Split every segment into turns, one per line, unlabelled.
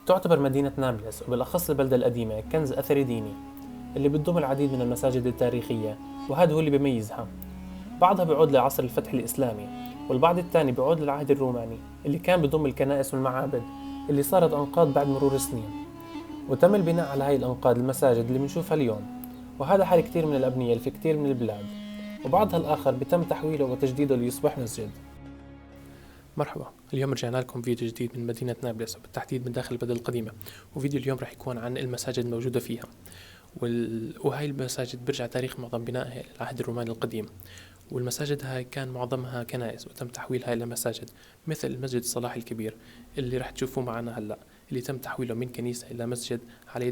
تعتبر مدينة نابلس وبالأخص البلدة القديمة كنز أثري ديني اللي بتضم العديد من المساجد التاريخية، وهذا هو اللي بيميزها. بعضها بيعود لعصر الفتح الإسلامي، والبعض الثاني بيعود للعهد الروماني اللي كان بضم الكنائس والمعابد اللي صارت أنقاض بعد مرور السنين، وتم البناء على هاي الأنقاض المساجد اللي بنشوفها اليوم. وهذا حال كتير من الأبنية اللي في كتير من البلاد، وبعضها الآخر بتم تحويله وتجديده ليصبح مسجد. مرحبا، اليوم رجعنا لكم فيديو جديد من مدينة نابلس وبالتحديد من داخل البلدة القديمة. وفيديو اليوم راح يكون عن المساجد الموجودة فيها، وهاي المساجد برجع تاريخ معظم بنائها إلى العهد الروماني القديم. والمساجد هاي كان معظمها كنائس وتم تحويلها إلى مساجد، مثل المسجد الصلاح الكبير اللي راح تشوفوه معنا هلأ، اللي تم تحويله من كنيسة إلى مسجد على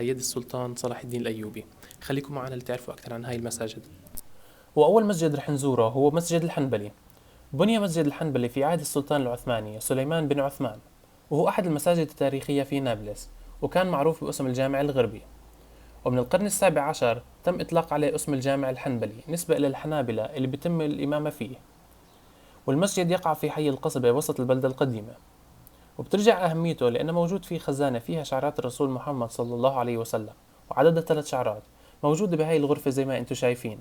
يد السلطان صلاح الدين الأيوبي. خليكم معنا لتعرفوا أكثر عن هاي المساجد. وأول مسجد رح نزوره هو مسجد الحنبلي. بني مسجد الحنبلي في عهد السلطان العثماني سليمان بن عثمان، وهو أحد المساجد التاريخية في نابلس، وكان معروف باسم الجامع الغربي. ومن القرن السابع عشر تم إطلاق عليه اسم الجامع الحنبلي نسبة إلى الحنابلة اللي بتم الإمامة فيه. والمسجد يقع في حي القصبة وسط البلدة القديمة، وبترجع أهميته لأنه موجود فيه خزانة فيها شعرات الرسول محمد صلى الله عليه وسلم، وعددها 3 شعرات موجودة بهاي الغرفة زي ما انتم شايفين.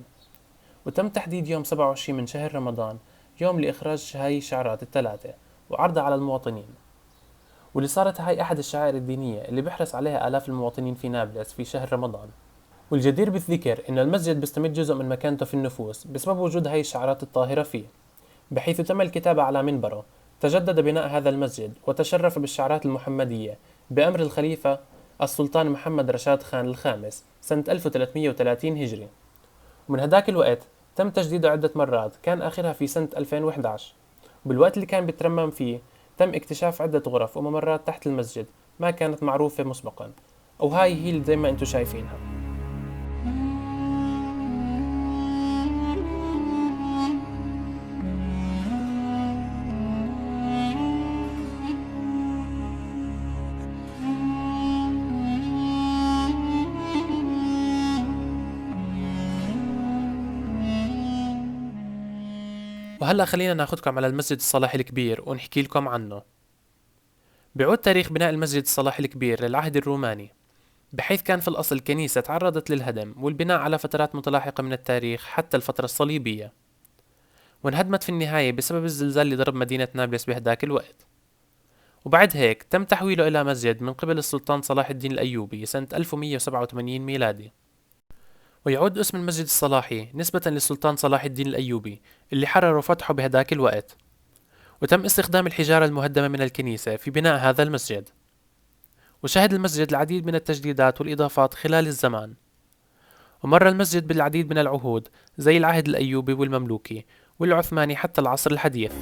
وتم تحديد يوم 27 من شهر رمضان يوم لإخراج هاي الشعرات الثلاثة وعرضها على المواطنين، واللي صارت هاي أحد الشعائر الدينية اللي بيحرص عليها آلاف المواطنين في نابلس في شهر رمضان. والجدير بالذكر إن المسجد بيستمد جزء من مكانته في النفوس بسبب وجود هاي الشعرات الطاهرة فيه، بحيث تم الكتابة على منبره. تجدد بناء هذا المسجد وتشرف بالشعرات المحمدية بأمر الخليفة السلطان محمد رشاد خان الخامس سنة 1330 هجري، ومن هداك الوقت تم تجديده عدة مرات، كان آخرها في سنة 2011. وبالوقت اللي كان بيترمم فيه تم اكتشاف عدة غرف وممرات تحت المسجد ما كانت معروفة مسبقا، وهاي هي اللي زي ما انتم شايفينها. وهلأ خلينا ناخدكم على المسجد الصلاح الكبير ونحكي لكم عنه. بيعود تاريخ بناء المسجد الصلاح الكبير للعهد الروماني، بحيث كان في الأصل كنيسة تعرضت للهدم والبناء على فترات متلاحقة من التاريخ حتى الفترة الصليبية، وانهدمت في النهاية بسبب الزلزال اللي ضرب مدينة نابلس بهداك الوقت. وبعد هيك تم تحويله إلى مسجد من قبل السلطان صلاح الدين الأيوبي سنة 1187 ميلادي. ويعود اسم المسجد الصلاحي نسبة للسلطان صلاح الدين الأيوبي اللي حرر فتحه بهداك الوقت. وتم استخدام الحجارة المهدمة من الكنيسة في بناء هذا المسجد، وشهد المسجد العديد من التجديدات والإضافات خلال الزمان. ومر المسجد بالعديد من العهود زي العهد الأيوبي والمملوكي والعثماني حتى العصر الحديث.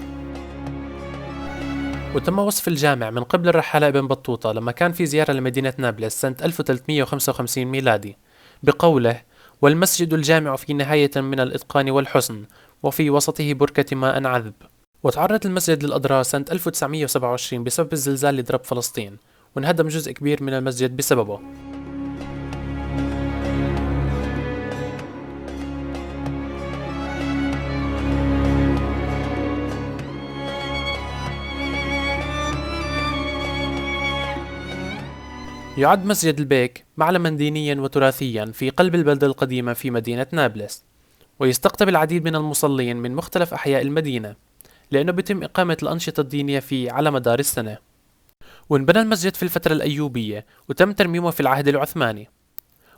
وتم وصف الجامع من قبل الرحالة ابن بطوطة لما كان في زيارة لمدينة نابلس سنة 1355 ميلادي بقوله: والمسجد الجامع في نهاية من الإتقان والحسن، وفي وسطه بركة ماء عذب. وتعرض المسجد للأضرار سنة 1927 بسبب الزلزال اللي ضرب فلسطين، وانهدم جزء كبير من المسجد بسببه. يعد مسجد البيك معلما دينيا وتراثيا في قلب البلدة القديمة في مدينة نابلس، ويستقطب العديد من المصلين من مختلف أحياء المدينة، لأنه بيتم إقامة الأنشطة الدينية فيه على مدار السنة. وانبنى المسجد في الفترة الأيوبية وتم ترميمه في العهد العثماني.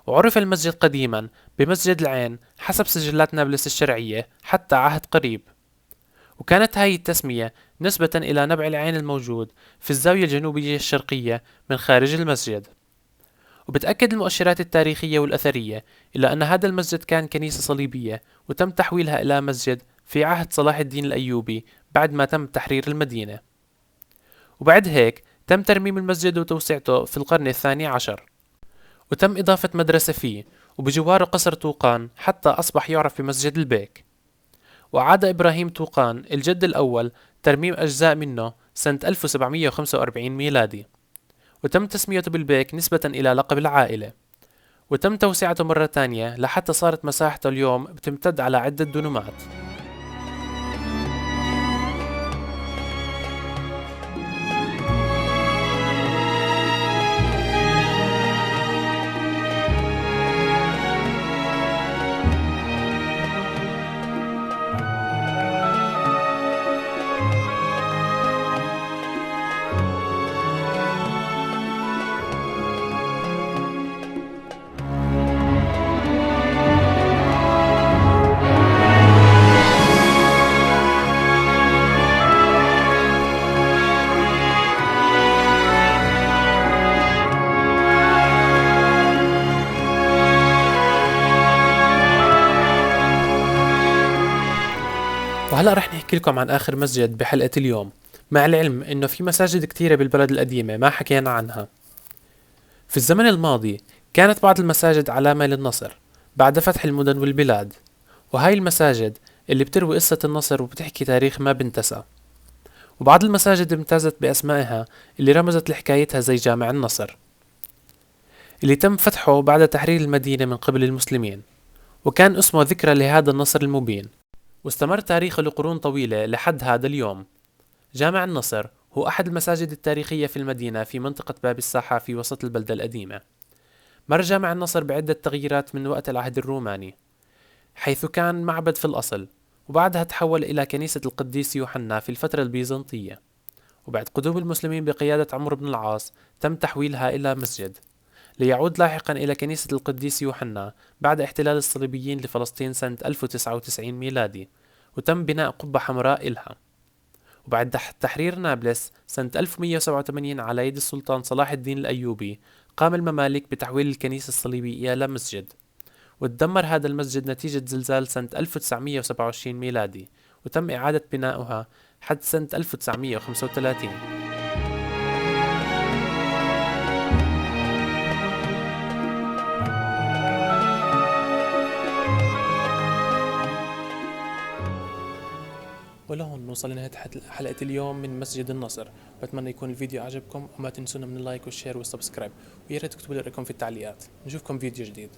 وعرف المسجد قديما بمسجد العين حسب سجلات نابلس الشرعية حتى عهد قريب، وكانت هاي التسمية نسبة إلى نبع العين الموجود في الزاوية الجنوبية الشرقية من خارج المسجد. وبتأكد المؤشرات التاريخية والأثرية إلى أن هذا المسجد كان كنيسة صليبية وتم تحويلها إلى مسجد في عهد صلاح الدين الأيوبي بعد ما تم تحرير المدينة. وبعد هيك تم ترميم المسجد وتوسعته في القرن الثاني عشر، وتم إضافة مدرسة فيه وبجواره قصر طوقان حتى أصبح يعرف بمسجد البيك. وعاد إبراهيم طوقان الجد الأول ترميم أجزاء منه سنة 1745 ميلادي، وتم تسميته بالبيك نسبة إلى لقب العائلة. وتم توسعته مرة تانية لحتى صارت مساحته اليوم بتمتد على عدة دونمات. وهلأ رح نحكي لكم عن آخر مسجد بحلقة اليوم، مع العلم إنه في مساجد كتيرة بالبلد القديمة ما حكينا عنها. في الزمن الماضي كانت بعض المساجد علامة للنصر بعد فتح المدن والبلاد، وهاي المساجد اللي بتروي قصة النصر وبتحكي تاريخ ما بنتسى. وبعض المساجد امتازت بأسمائها اللي رمزت لحكايتها زي جامع النصر اللي تم فتحه بعد تحرير المدينة من قبل المسلمين، وكان اسمه ذكرى لهذا النصر المبين، واستمر تاريخه لقرون طويلة لحد هذا اليوم. جامع النصر هو أحد المساجد التاريخية في المدينة في منطقة باب الساحة في وسط البلدة القديمة. مر جامع النصر بعدة تغييرات من وقت العهد الروماني، حيث كان معبد في الأصل، وبعدها تحول إلى كنيسة القديس يوحنا في الفترة البيزنطية، وبعد قدوم المسلمين بقيادة عمرو بن العاص تم تحويلها إلى مسجد، ليعود لاحقا إلى كنيسة القديس يوحنا بعد احتلال الصليبيين لفلسطين سنة 1099 ميلادي، وتم بناء قبة حمراء إلها. وبعد تحرير نابلس سنة 1187 على يد السلطان صلاح الدين الأيوبي، قام المماليك بتحويل الكنيسة الصليبية إلى مسجد، وتدمر هذا المسجد نتيجة زلزال سنة 1927 ميلادي، وتم إعادة بناؤها حد سنة 1935. ولهون نوصل لنهاية حلقة اليوم من مسجد النصر. بتمنى يكون الفيديو عجبكم، وما تنسونا من اللايك والشير والسبسكرايب، ويا ريت تكتبوا لي رأيكم في التعليقات. نشوفكم فيديو جديد.